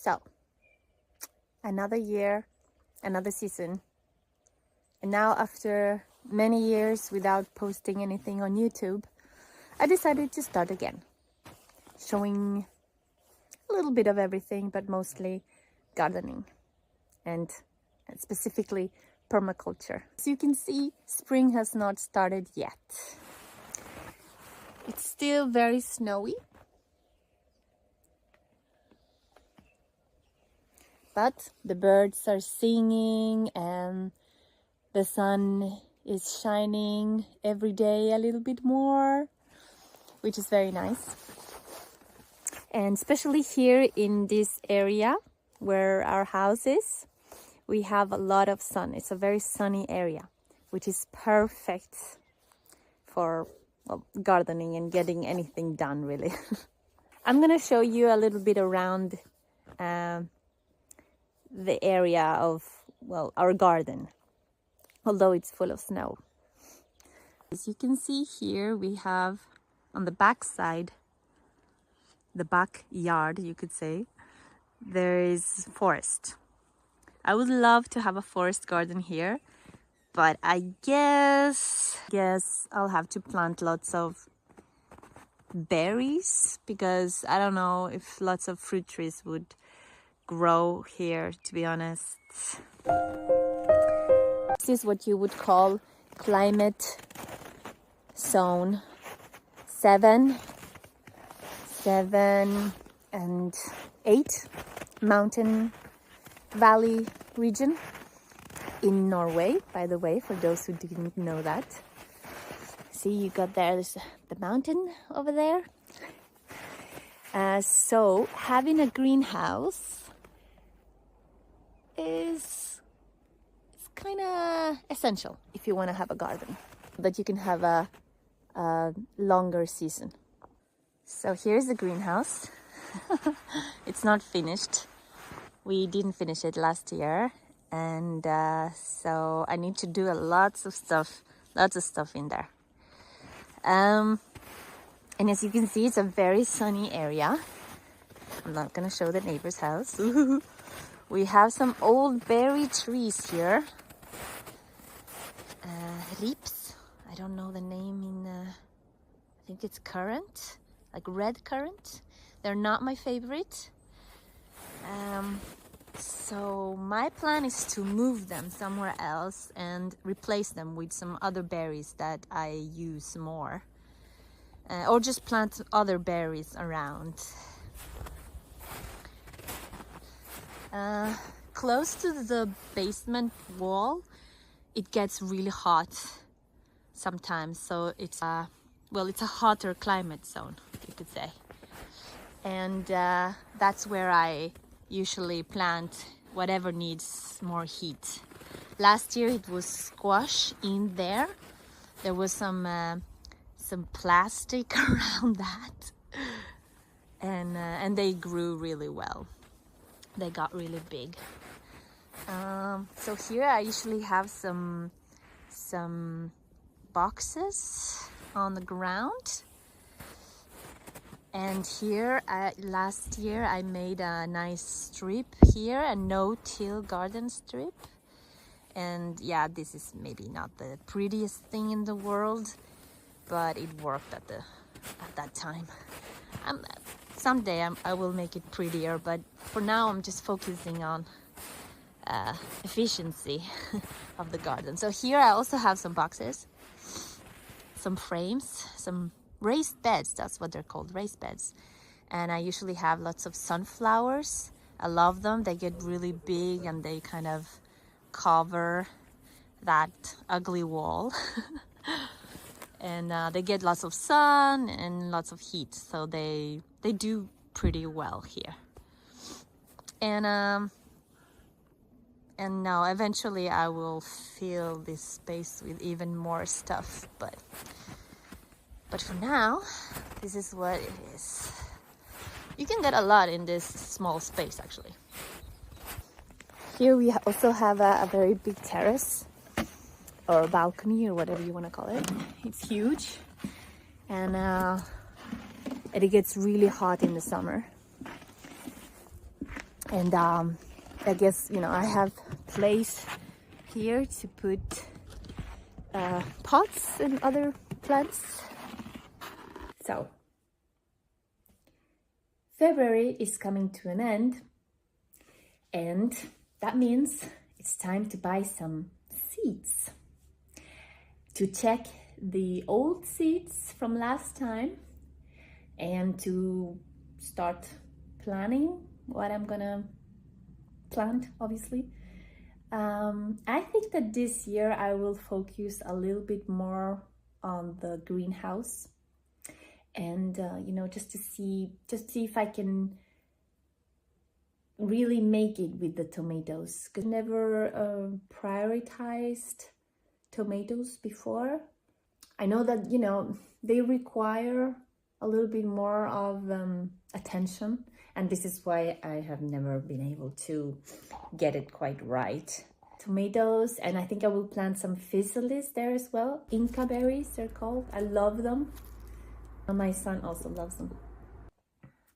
So, another year, another season. And now after many years without posting anything on YouTube, I decided to start again. Showing a little bit of everything, but mostly gardening. And specifically permaculture. As you can see, spring has not started yet. It's still very snowy. But the birds are singing and the sun is shining every day a little bit more, which is very nice. And especially here in this area where our house is, we have a lot of sun. It's a very sunny area, which is perfect for gardening and getting anything done, really. I'm gonna show you a little bit around the area of, our garden, although it's full of snow. As you can see here, we have on the back side, the backyard, you could say, there is forest. I would love to have a forest garden here, but I guess I'll have to plant lots of berries, because I don't know if lots of fruit trees would grow here, to be honest. This is what you would call climate zone 7 and 8, mountain valley region in Norway, by the way, for those who didn't know that. See, you got there's the mountain over there. So having a greenhouse is kind of essential if you want to have a garden, that you can have a longer season. So here's the greenhouse. It's not finished. We didn't finish it last year, and so I need to do lots of stuff in there. And as you can see, it's a very sunny area. I'm not gonna show the neighbor's house. We have some old berry trees here. Rips. I don't know the name in. I think it's currant, like red currant. They're not my favorite. So my plan is to move them somewhere else and replace them with some other berries that I use more, or just plant other berries around. Close to the basement wall, it gets really hot sometimes, so it's a hotter climate zone, you could say. And that's where I usually plant whatever needs more heat. Last year it was squash in there. There was some plastic around that, and they grew really well. They got really big. So here I usually have some boxes on the ground. And here, last year I made a nice strip here, a no-till garden strip. And yeah, this is maybe not the prettiest thing in the world, but it worked at that time. Someday I will make it prettier, but for now I'm just focusing on efficiency of the garden. So here I also have some boxes, some frames, some raised beds. That's what they're called, raised beds. And I usually have lots of sunflowers. I love them. They get really big and they kind of cover that ugly wall. And they get lots of sun and lots of heat, so they do pretty well here. And now eventually I will fill this space with even more stuff, but for now, this is what it is. You can get a lot in this small space, actually. Here we also have a very big terrace, or a balcony, or whatever you want to call it. It's huge, and it gets really hot in the summer. And I guess, you know, I have place here to put pots and other plants. So February is coming to an end, and that means it's time to buy some seeds, to check the old seeds from last time and to start planning what I'm gonna plant, obviously. I think that this year I will focus a little bit more on the greenhouse, and you know, just to see if I can really make it with the tomatoes, because I never prioritized tomatoes before. I know that, you know, they require a little bit more of attention, and this is why I have never been able to get it quite right. Tomatoes, and I think I will plant some physalis there as well. Inca berries, they're called. I love them. And my son also loves them.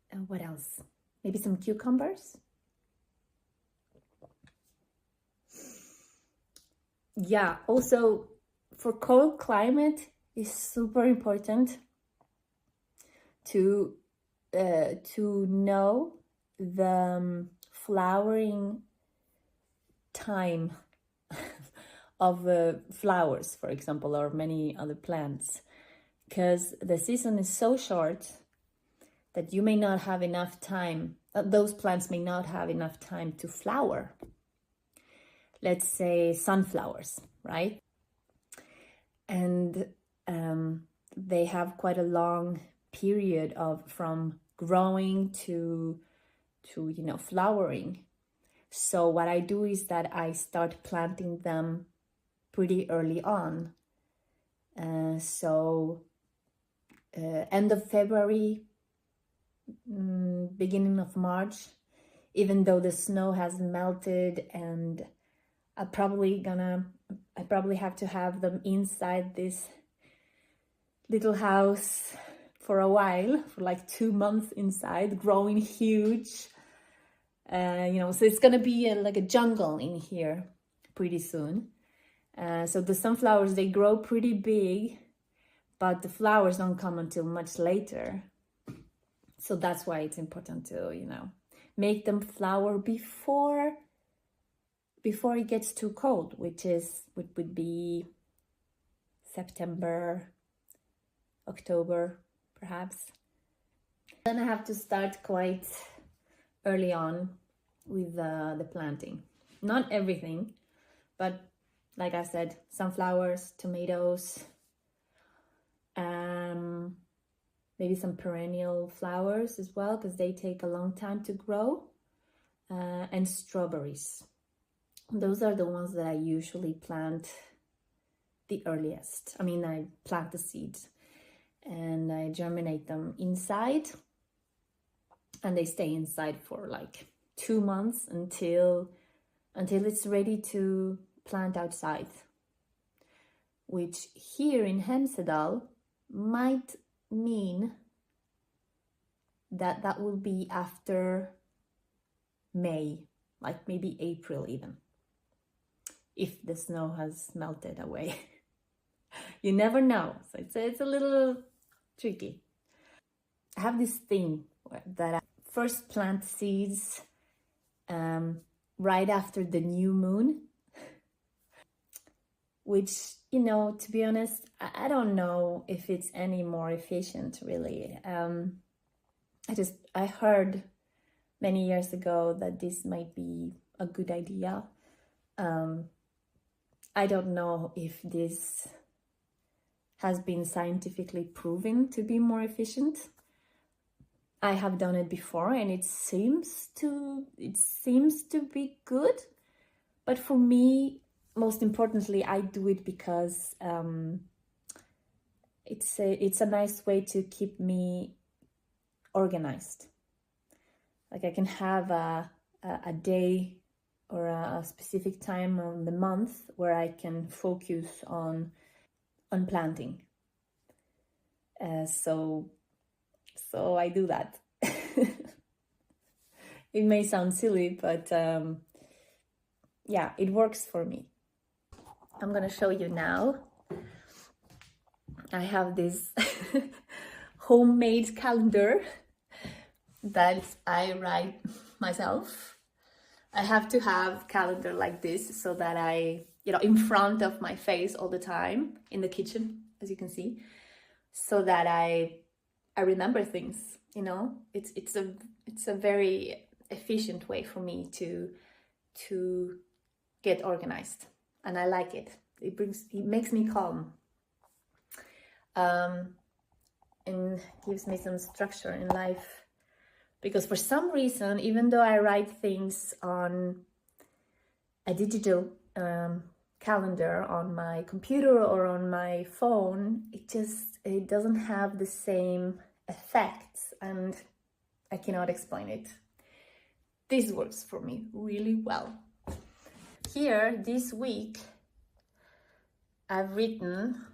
And what else? Maybe some cucumbers? Yeah, also for cold climate, it's super important to know the flowering time of flowers, for example, or many other plants, because the season is so short that you may not have enough time, those plants may not have enough time to flower. Let's say sunflowers, right? And they have quite a long period of from growing to you know, flowering. So what I do is that I start planting them pretty early on. So end of February, beginning of March, even though the snow has melted, and I probably have to have them inside this little house for a while, for like 2 months inside, growing huge. You know, so it's gonna be like a jungle in here pretty soon. So the sunflowers, they grow pretty big, but the flowers don't come until much later. So that's why it's important to, you know, make them flower before it gets too cold, which would be September, October, perhaps. Then I have to start quite early on with the planting. Not everything, but like I said, sunflowers, tomatoes, maybe some perennial flowers as well, because they take a long time to grow, and strawberries. Those are the ones that I usually plant the earliest. I mean, I plant the seeds and I germinate them inside, and they stay inside for like 2 months until it's ready to plant outside, which here in Hemsedal might mean that will be after May, like maybe April even, if the snow has melted away. You never know, so it's a little tricky. I have this thing that I first plant seeds right after the new moon, which, you know, to be honest, I don't know if it's any more efficient, really. I heard many years ago that this might be a good idea. I don't know if this has been scientifically proven to be more efficient. I have done it before, and it seems to be good. But for me, most importantly, I do it because it's a nice way to keep me organized. Like I can have a day or a specific time on the month where I can focus on planting. So I do that. It may sound silly, but yeah, it works for me. I'm gonna show you now. I have this homemade calendar that I write myself. I have to have calendar like this so that I, in front of my face all the time in the kitchen, as you can see, so that I remember things. It's a very efficient way for me to get organized, and I like it. It makes me calm, and gives me some structure in life. Because for some reason, even though I write things on a digital calendar on my computer or on my phone, it doesn't have the same effects, and I cannot explain it. This works for me really well. Here, this week, I've written,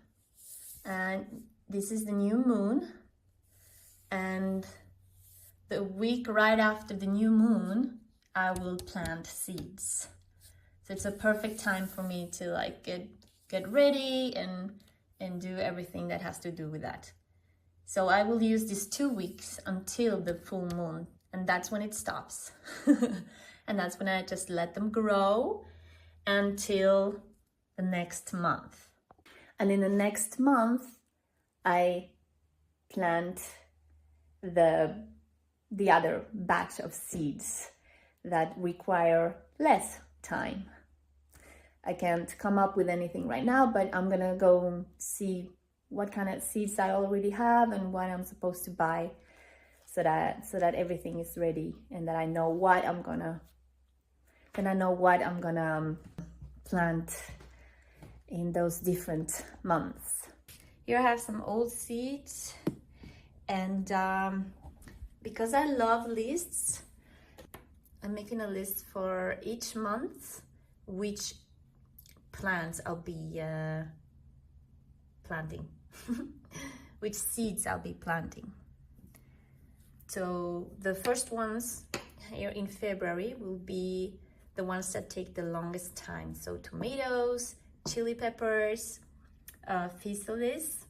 and this is the new moon, and the week right after the new moon, I will plant seeds. So it's a perfect time for me to get ready and do everything that has to do with that. So I will use these 2 weeks until the full moon, and that's when it stops. And that's when I just let them grow until the next month. And in the next month, I plant the other batch of seeds that require less time. I can't come up with anything right now, but I'm gonna go see what kind of seeds I already have and what I'm supposed to buy, so that everything is ready and that I know what I'm gonna plant in those different months. Here I have some old seeds, and because I love lists, I'm making a list for each month which plants I'll be planting, which seeds I'll be planting. So the first ones here in February will be the ones that take the longest time. So tomatoes, chili peppers, physalis,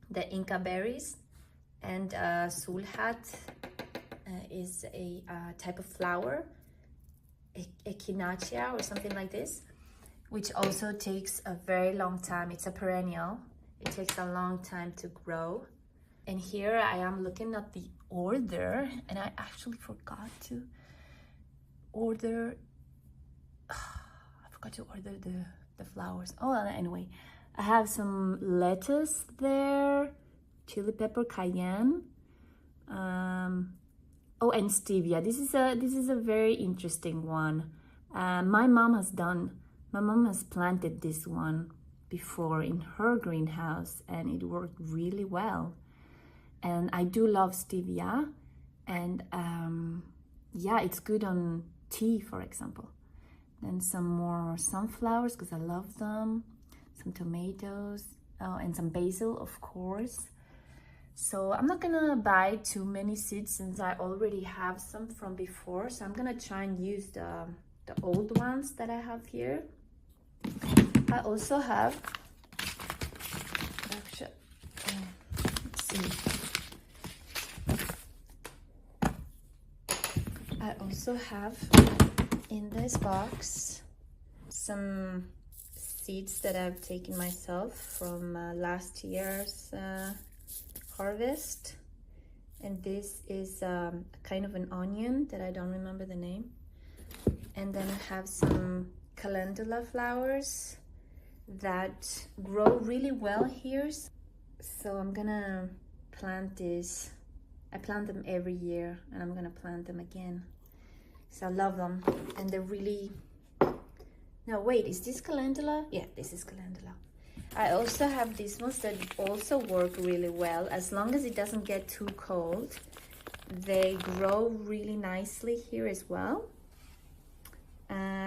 the Inca berries, and sulhat is a type of flower, echinacea or something like this, which also takes a very long time. It's a perennial. It takes a long time to grow. And here I am looking at the order, and I actually forgot to order. I forgot to order the flowers. Oh, anyway, I have some lettuce there, chili pepper, cayenne. Oh, and stevia. This is a very interesting one. My mom has planted this one before in her greenhouse, and it worked really well. And I do love stevia, and yeah, it's good on tea, for example. Then some more sunflowers, because I love them. Some tomatoes, oh, and some basil, of course. So I'm not gonna buy too many seeds since I already have some from before. So I'm gonna try and use the old ones that I have here. I also have, actually, let's see. I also have in this box some seeds that I've taken myself from last year's harvest, and this is kind of an onion that I don't remember the name. And then I have some calendula flowers that grow really well here, so I'm gonna plant this. I plant them every year, and I'm gonna plant them again, so I love them. And they're really, no wait, is this calendula? Yeah, this is calendula. I also have these ones that also work really well. As long as it doesn't get too cold, they grow really nicely here as well.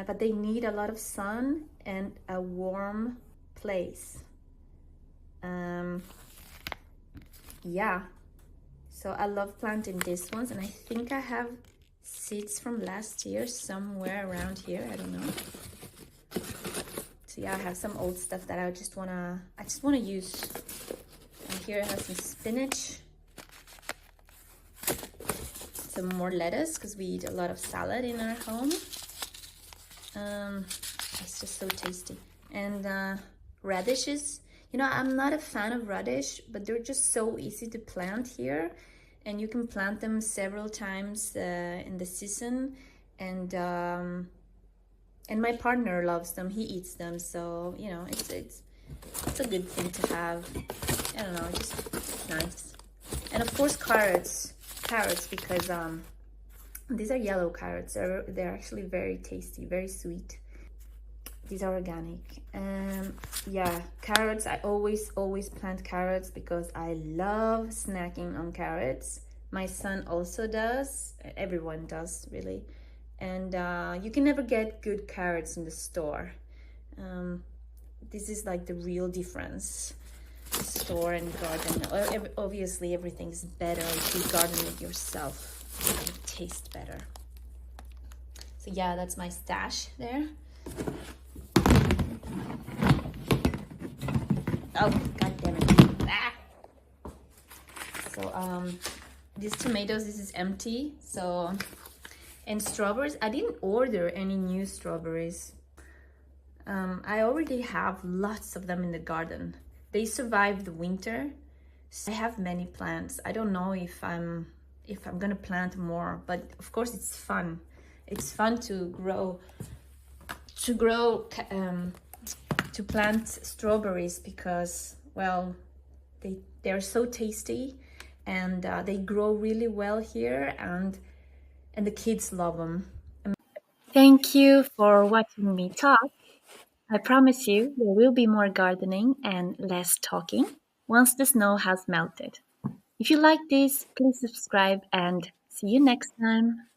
But they need a lot of sun and a warm place. Yeah, so I love planting these ones, and I think I have seeds from last year somewhere around here. I don't know. So yeah, I have some old stuff that I just wanna use. And here I have some spinach, some more lettuce because we eat a lot of salad in our home. It's just so tasty. And radishes. You know, I'm not a fan of radish, but they're just so easy to plant here, and you can plant them several times in the season. And my partner loves them. He eats them, so you know, it's a good thing to have. I don't know, just nice. And of course, carrots because these are yellow carrots. They're actually very tasty, very sweet. These are organic. Yeah, carrots. I always plant carrots because I love snacking on carrots. My son also does. Everyone does, really. And you can never get good carrots in the store. This is like the real difference. Store and garden. Obviously, everything's better if you garden it yourself. It tastes better. So yeah, that's my stash there. Oh, god damn it. Ah! So these tomatoes, this is empty. So, and strawberries, I didn't order any new strawberries. I already have lots of them in the garden. They survive the winter. So I have many plants. I don't know if I'm gonna plant more, but of course it's fun. It's fun to plant strawberries because, well, they're so tasty, and they grow really well here, and the kids love them. Thank you for watching me talk. I promise you there will be more gardening and less talking once the snow has melted. If you like this, please subscribe and see you next time.